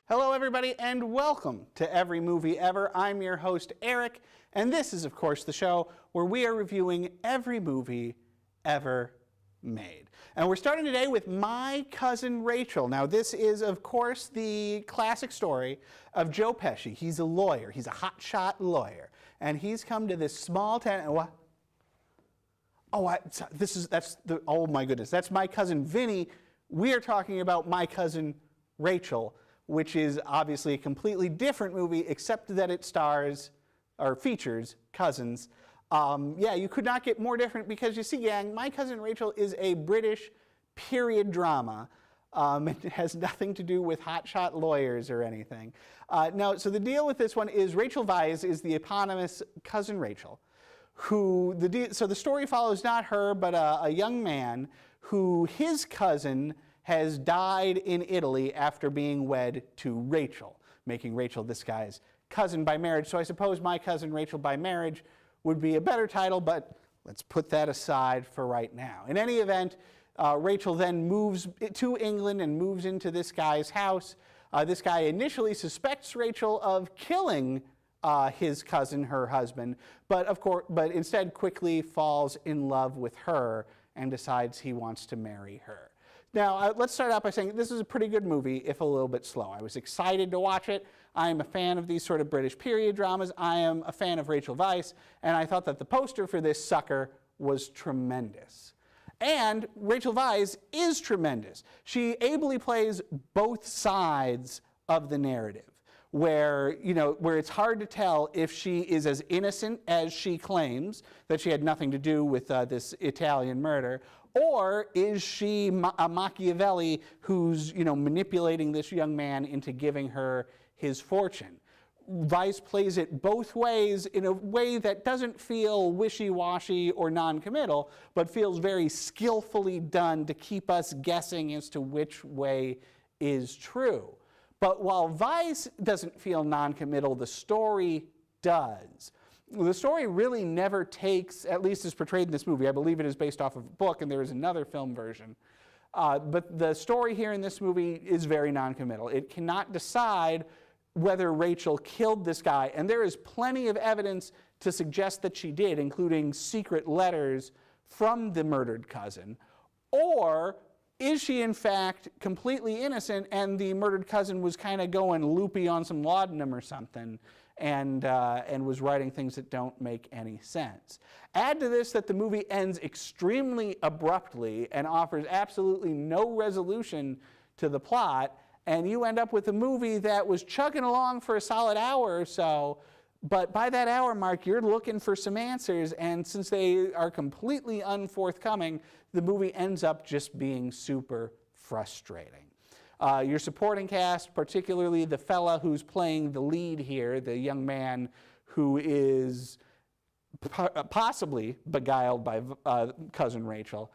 Hello everybody and welcome to Every Movie Ever. I'm your host Eric, and this is of course the show where we are reviewing every movie ever made. And we're starting today with My Cousin Rachel. Now this is of course the classic story of Joe Pesci. He's a lawyer, he's a hotshot lawyer, and he's come to this small town. What? Oh, oh my goodness, that's My Cousin Vinny. We are talking about My Cousin Rachel, which is obviously a completely different movie, except that it stars, or features, cousins. Yeah, you could not get more different because you see, gang, My Cousin Rachel is a British period drama. It has nothing to do with hotshot lawyers or anything. So the deal with this one is Rachel Weisz is the eponymous Cousin Rachel, so the story follows not her, but a young man who his cousin has died in Italy after being wed to Rachel, making Rachel this guy's cousin by marriage. So I suppose My Cousin Rachel by Marriage would be a better title, but let's put that aside for right now. In any event, Rachel then moves to England and moves into this guy's house. This guy initially suspects Rachel of killing his cousin, her husband, but instead quickly falls in love with her and decides he wants to marry her. Now, let's start out by saying this is a pretty good movie, if a little bit slow. I was excited to watch it. I am a fan of these sort of British period dramas. I am a fan of Rachel Weisz, and I thought that the poster for this sucker was tremendous. And Rachel Weisz is tremendous. She ably plays both sides of the narrative, where it's hard to tell if she is as innocent as she claims, that she had nothing to do with this Italian murder, or is she a Machiavelli who's manipulating this young man into giving her his fortune. Weisz plays it both ways in a way that doesn't feel wishy-washy or non-committal, but feels very skillfully done to keep us guessing as to which way is true. But while Weisz doesn't feel non-committal, the story does. The story really never takes, at least as portrayed in this movie, I believe it is based off of a book and there is another film version, but the story here in this movie is very non-committal. It cannot decide whether Rachel killed this guy, and there is plenty of evidence to suggest that she did, including secret letters from the murdered cousin, or is she in fact completely innocent and the murdered cousin was kind of going loopy on some laudanum or something and was writing things that don't make any sense. Add to this that the movie ends extremely abruptly and offers absolutely no resolution to the plot, and you end up with a movie that was chugging along for a solid hour or so, but by that hour mark, you're looking for some answers, and since they are completely unforthcoming, the movie ends up just being super frustrating. Your supporting cast, particularly the fella who's playing the lead here, the young man who is possibly beguiled by Cousin Rachel,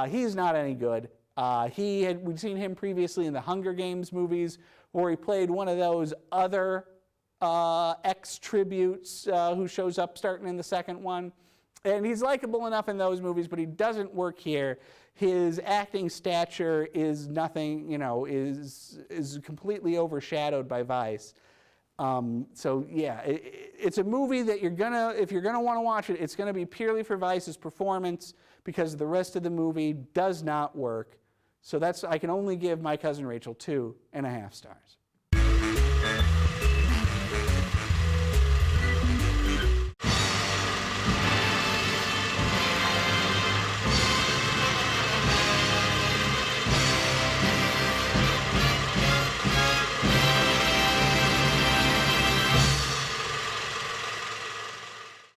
he's not any good. We'd seen him previously in the Hunger Games movies, where he played one of those other ex-tributes who shows up starting in the second one. And he's likable enough in those movies, but he doesn't work here. His acting stature is nothing, is completely overshadowed by Weisz. So yeah, it's a movie that if you're gonna want to watch it, it's gonna be purely for Weisz's performance, because the rest of the movie does not work. So I can only give My Cousin Rachel 2.5 stars.